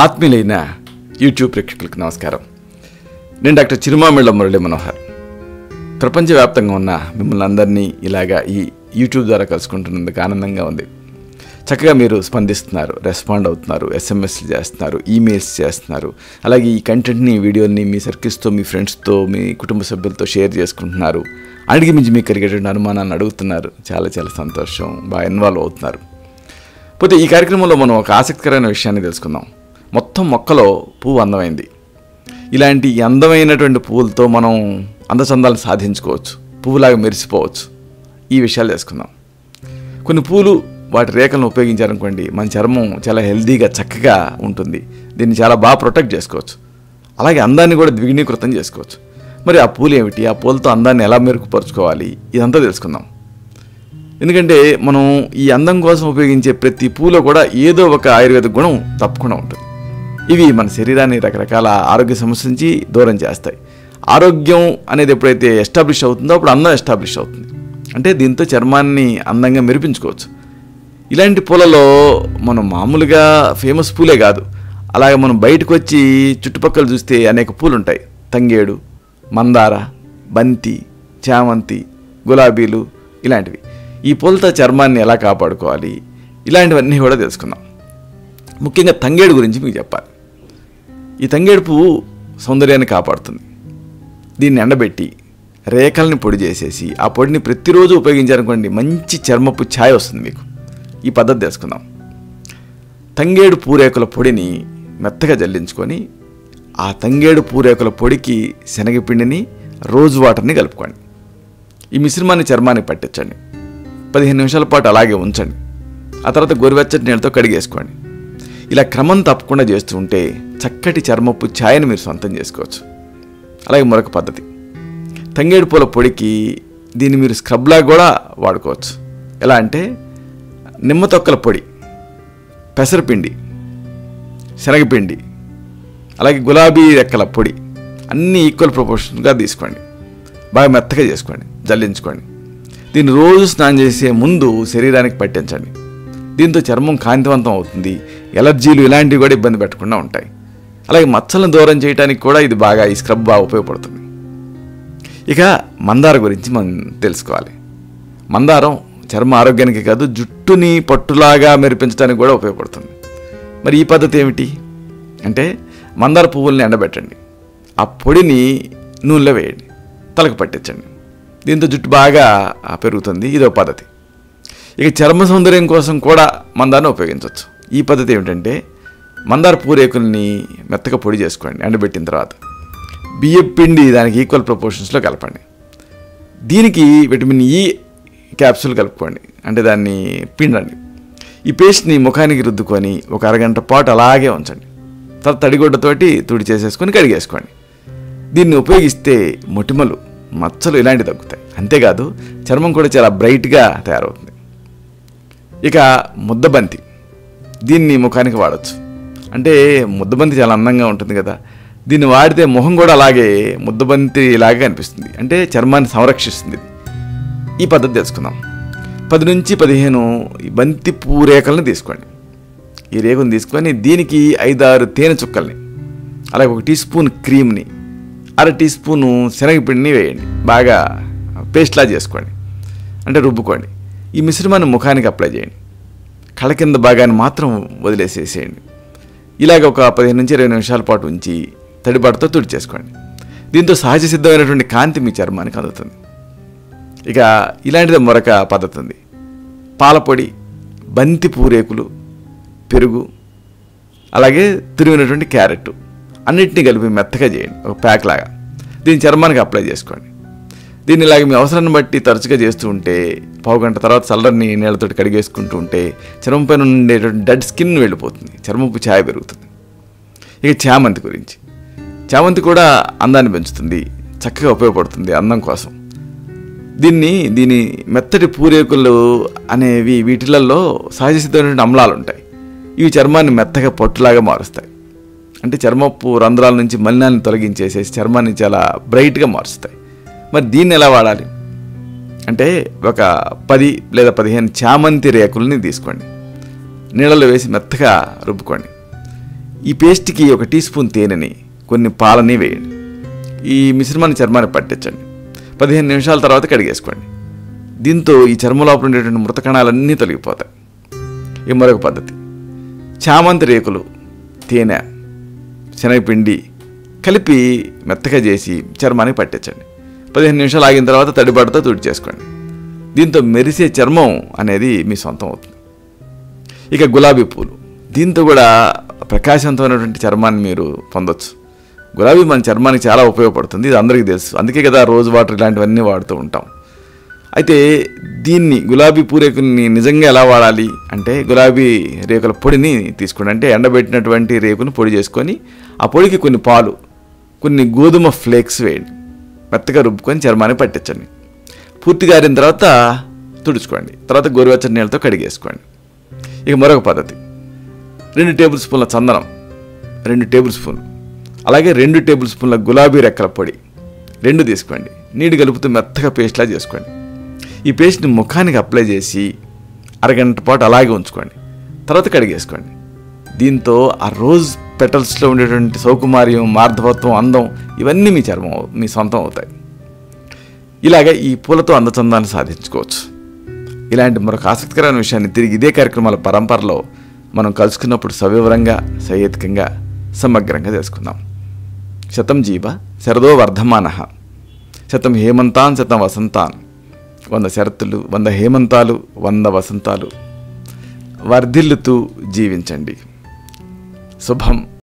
ఆత్మీయులైన YouTube ప్రేక్షకులకు నమస్కారం. నేను డాక్టర్ చిరుమామిళ్ళ మురళి మనోహర్. ప్రపంచవ్యాప్తంగా ఉన్న మిమ్మల్ని అందరినీ ఇలాగా ఈ యూట్యూబ్ ద్వారా కలుసుకుంటున్నందుకు ఆనందంగా ఉంది. చక్కగా మీరు స్పందిస్తున్నారు, రెస్పాండ్ అవుతున్నారు, ఎస్ఎంఎస్లు చేస్తున్నారు, ఈమెయిల్స్ చేస్తున్నారు. అలాగే ఈ కంటెంట్ని, వీడియోని మీ సర్కిల్స్తో, మీ ఫ్రెండ్స్తో, మీ కుటుంబ సభ్యులతో షేర్ చేసుకుంటున్నారు. అడిగి మించి మీకు కలిగేటువంటి అనుమానాన్ని అడుగుతున్నారు. చాలా చాలా సంతోషం. బాగా ఇన్వాల్వ్ అవుతున్నారు. పోతే ఈ కార్యక్రమంలో మనం ఒక ఆసక్తికరమైన విషయాన్ని తెలుసుకుందాం. మొత్తం మొక్కలో పువ్వు అందమైంది. ఇలాంటి అందమైనటువంటి పువ్వులతో మనం అందచందాలను సాధించుకోవచ్చు, పువ్వులాగా మెరిసిపోవచ్చు. ఈ విషయాలు తెలుసుకుందాం. కొన్ని పూలు వాటి రేఖలను ఉపయోగించారనుకోండి, మన చర్మం చాలా హెల్దీగా చక్కగా ఉంటుంది. దీన్ని చాలా బాగా ప్రొటెక్ట్ చేసుకోవచ్చు. అలాగే అందాన్ని కూడా ద్విగుణీకృతం చేసుకోవచ్చు. మరి ఆ పూలు ఏమిటి, ఆ పూలతో అందాన్ని ఎలా మెరుగుపరుచుకోవాలి, ఇదంతా తెలుసుకుందాం. ఎందుకంటే మనం ఈ అందం కోసం ఉపయోగించే ప్రతి పూలో కూడా ఏదో ఒక ఆయుర్వేద గుణం తప్పకుండా ఉంటుంది. ఇవి మన శరీరాన్ని రకరకాల ఆరోగ్య సమస్యల నుంచి దూరం చేస్తాయి. ఆరోగ్యం అనేది ఎప్పుడైతే ఎస్టాబ్లిష్ అవుతుందో అప్పుడు అందం ఎస్టాబ్లిష్ అవుతుంది. అంటే దీంతో చర్మాన్ని అందంగా మెరిపించుకోవచ్చు. ఇలాంటి పూలలో మనం మామూలుగా ఫేమస్ పూలే కాదు, అలాగే మనం బయటకు వచ్చి చుట్టుపక్కల చూస్తే అనేక పూలు ఉంటాయి. తంగేడు, మందార, బంతి, చామంతి, గులాబీలు ఇలాంటివి. ఈ పూలతో చర్మాన్ని ఎలా కాపాడుకోవాలి, ఇలాంటివన్నీ కూడా తెలుసుకుందాం. ముఖ్యంగా తంగేడు గురించి మీకు చెప్పాలి. ఈ తంగేడు పువ్వు సౌందర్యాన్ని కాపాడుతుంది. దీన్ని ఎండబెట్టి రేఖల్ని పొడి చేసేసి ఆ పొడిని ప్రతిరోజు ఉపయోగించారనుకోండి, మంచి చర్మపు ఛాయ వస్తుంది మీకు. ఈ పద్ధతి తెలుసుకుందాం. తంగేడు పూరేకుల పొడిని మెత్తగా జల్లించుకొని ఆ తంగేడు పూరేకుల పొడికి శనగపిండిని, రోజ్ వాటర్ని కలుపుకోండి. ఈ మిశ్రమాన్ని చర్మానికి పట్టించండి. 15 నిమిషాల పాటు అలాగే ఉంచండి. ఆ తర్వాత గోరువెచ్చటి నీళ్ళతో కడిగేసుకోండి. ఇలా క్రమం తప్పకుండా చేస్తూ ఉంటే చక్కటి చర్మపు ఛాయను మీరు సొంతం చేసుకోవచ్చు. అలాగే మరొక పద్ధతి, తంగేడు పూల పొడికి దీన్ని మీరు స్క్రబ్లా కూడా వాడుకోవచ్చు. ఎలా అంటే నిమ్మ తొక్కల పొడి, పెసరపిండి, శనగపిండి, అలాగే గులాబీ రెక్కల పొడి అన్నీ ఈక్వల్ ప్రపోర్షన్గా తీసుకోండి. బాగా మెత్తగా చేసుకోండి, జల్లించుకోండి. దీన్ని రోజు స్నానం చేసే ముందు శరీరానికి పట్టించండి. దీంతో చర్మం కాంతివంతం అవుతుంది. ఎలర్జీలు ఇలాంటివి కూడా ఇబ్బంది పెట్టకుండా ఉంటాయి. అలాగే మచ్చలను దూరం చేయడానికి కూడా ఇది బాగా, ఈ స్క్రబ్ బాగా ఉపయోగపడుతుంది. ఇక మందార గురించి మనం తెలుసుకోవాలి. మందారం చర్మ ఆరోగ్యానికి కాదు, జుట్టుని పట్టులాగా మెరిపించడానికి కూడా ఉపయోగపడుతుంది. మరి ఈ పద్ధతి ఏమిటి అంటే, మందార పువ్వుల్ని ఎండబెట్టండి, ఆ పొడిని నూనెలో వేయండి, తలకు పట్టించండి. దీంతో జుట్టు బాగా పెరుగుతుంది. ఇదో పద్ధతి. ఇక చర్మ సౌందర్యం కోసం కూడా మందారను ఉపయోగించవచ్చు. ఈ పద్ధతి ఏమిటంటే, మందార పూరేకుల్ని మెత్తగా పొడి చేసుకోండి. ఎండబెట్టిన తర్వాత బియ్యం పిండి దానికి ఈక్వల్ ప్రపోర్షన్స్లో కలపండి. దీనికి విటమిన్ ఈ క్యాప్సూల్ కలుపుకోండి, అంటే దాన్ని పిండండి. ఈ పేస్ట్ని ముఖానికి రుద్దుకొని ఒక అరగంట పాటు అలాగే ఉంచండి. తర్వాత తడిగుడ్డతోటి తుడి చేసేసుకొని కడిగేసుకోండి. దీన్ని ఉపయోగిస్తే మొటిమలు, మచ్చలు ఇలాంటివి తగ్గుతాయి. అంతేకాదు చర్మం కూడా చాలా బ్రైట్గా తయారవుతుంది. ఇక ముద్దబంతి, దీన్ని ముఖానికి వాడచ్చు. అంటే ముద్దబంతి చాలా అందంగా ఉంటుంది కదా, దీన్ని వాడితే ముఖం కూడా అలాగే ముద్దబంతి లాగా కనిపిస్తుంది. అంటే చర్మాన్ని సంరక్షిస్తుంది. ఈ పద్ధతి తెలుసుకుందాం. 10 నుంచి 15 బంతి పువ్వు రేఖలను తీసుకోండి. ఈ రేఖను తీసుకొని దీనికి 5-6 తేనె చుక్కల్ని, అలాగే 1 టీ స్పూన్ క్రీమ్ని, 1/2 టీ స్పూను శనగపిండిని వేయండి. బాగా పేస్ట్లా చేసుకోండి, అంటే రుబ్బుకోండి. ఈ మిశ్రమాన్ని ముఖానికి అప్లై చేయండి. కళ్ళ కింద భాగాన్ని మాత్రం వదిలేసేసేయండి. ఇలాగ ఒక 15 నుంచి 20 నిమిషాల పాటు ఉంచి తడిపాటుతో తుడిచేసుకోండి. దీంతో సహజ సిద్ధమైనటువంటి కాంతి మీ చర్మానికి అందుతుంది. ఇక ఇలాంటిది మరొక పద్ధతి ఉంది. పాలపొడి, బంతి పూరేకులు, పెరుగు, అలాగే తురిమినటువంటి క్యారెట్ అన్నిటినీ కలిపి మెత్తగా చేయండి, ఒక ప్యాక్ లాగా. దీన్ని చర్మానికి అప్లై చేసుకోండి. దీన్ని ఇలాగ మీ అవసరాన్ని బట్టి తరచుగా చేస్తూ ఉంటే, పావుగంట తర్వాత చల్లని నీళ్ళతో కడిగేసుకుంటూ ఉంటే చర్మం పైన ఉండేటువంటి డెడ్ స్కిన్ వెళ్ళిపోతుంది, చర్మపు ఛాయ పెరుగుతుంది. ఇక చామంతి గురించి, చామంతి కూడా అందాన్ని పెంచుతుంది, చక్కగా ఉపయోగపడుతుంది అందం కోసం. దీని మెత్తటి పూరేకులు అనేవి వీటిలలో సహజ సిద్ధమైనటువంటి అమ్లాలు ఉంటాయి. ఇవి చర్మాన్ని మెత్తగా పట్టులాగా మారుస్తాయి. అంటే చర్మపు రంధ్రాల నుంచి మలినాన్ని తొలగించేసేసి చర్మాన్ని చాలా బ్రైట్గా మారుస్తాయి. మరి దీన్ని ఎలా వాడాలి అంటే, ఒక 10 లేదా 15 చామంతి రేకుల్ని తీసుకోండి, నీళ్ళలో వేసి మెత్తగా రుబ్బుకోండి. ఈ పేస్ట్కి 1 టీ స్పూన్ తేనెని, కొన్ని పాలని వేయండి. ఈ మిశ్రమాన్ని చర్మాన్ని పట్టించండి. 15 నిమిషాల తర్వాత కడిగేసుకోండి. దీంతో ఈ చర్మం లోపల ఉండేటువంటి మృత కణాలన్నీ తొలగిపోతాయి. ఈ మరొక పద్ధతి, చామంతి రేకులు, తేనె, శనగపిండి కలిపి మెత్తగా చేసి చర్మానికి పట్టించండి. 15 నిమిషాలు ఆగిన తర్వాత తడిబట్టతో తుడిచేసుకోండి. దీంతో మెరిసే చర్మం అనేది మీ సొంతం అవుతుంది. ఇక గులాబీ పూలు, దీంతో కూడా ప్రకాశవంతమైనటువంటి చర్మాన్ని మీరు పొందొచ్చు. గులాబీ మన చర్మానికి చాలా ఉపయోగపడుతుంది, ఇది అందరికీ తెలుసు. అందుకే కదా రోజ్ వాటర్ ఇలాంటివన్నీ వాడుతూ ఉంటాం. అయితే దీన్ని గులాబీ పూరేకుల్ని నిజంగా ఎలా వాడాలి అంటే, గులాబీ రేకుల పొడిని తీసుకోండి. అంటే ఎండబెట్టినటువంటి రేకుని పొడి చేసుకొని ఆ పొడికి కొన్ని పాలు, కొన్ని గోధుమ ఫ్లేక్స్ వేయండి. మెత్తగా రుబ్బుకొని చర్మాన్ని పట్టించండి. పూర్తిగా ఆరిన తర్వాత తుడుచుకోండి. తర్వాత గోరువెచ్చని నీళ్ళతో కడిగేసుకోండి. ఇక మరొక పద్ధతి, 2 టేబుల్ స్పూన్ల చందనం, 2 టేబుల్ స్పూన్లు, అలాగే 2 టేబుల్ స్పూన్ల గులాబీ రెక్కల పొడి 2 తీసుకోండి. నీటి కలుపుతూ మెత్తగా పేస్ట్లా చేసుకోండి. ఈ పేస్ట్ని ముఖానికి అప్లై చేసి అరగంట పాటు అలాగే ఉంచుకోండి. తర్వాత కడిగేసుకోండి. దీంతో ఆ రోజ్ పెటల్స్లో ఉండేటువంటి సౌకుమార్యం, మార్ధవత్వం, అందం ఇవన్నీ మీ చర్మం, మీ సొంతం అవుతాయి. ఇలాగ ఈ పూలతో అందచందాన్ని సాధించుకోవచ్చు. ఇలాంటి మరొక ఆసక్తికరమైన విషయాన్ని తిరిగి ఇదే కార్యక్రమాల పరంపరలో మనం కలుసుకున్నప్పుడు సవివరంగా, సహేతుకంగా, సమగ్రంగా తెలుసుకుందాం. శతం జీవ శరదో వర్ధమానః, శతం హేమంతాన్ శతం వసంతాన్, 100 శరత్తులు, 100 హేమంతాలు, 100 వసంతాలు వర్ధిల్లుతూ జీవించండి. శుభం.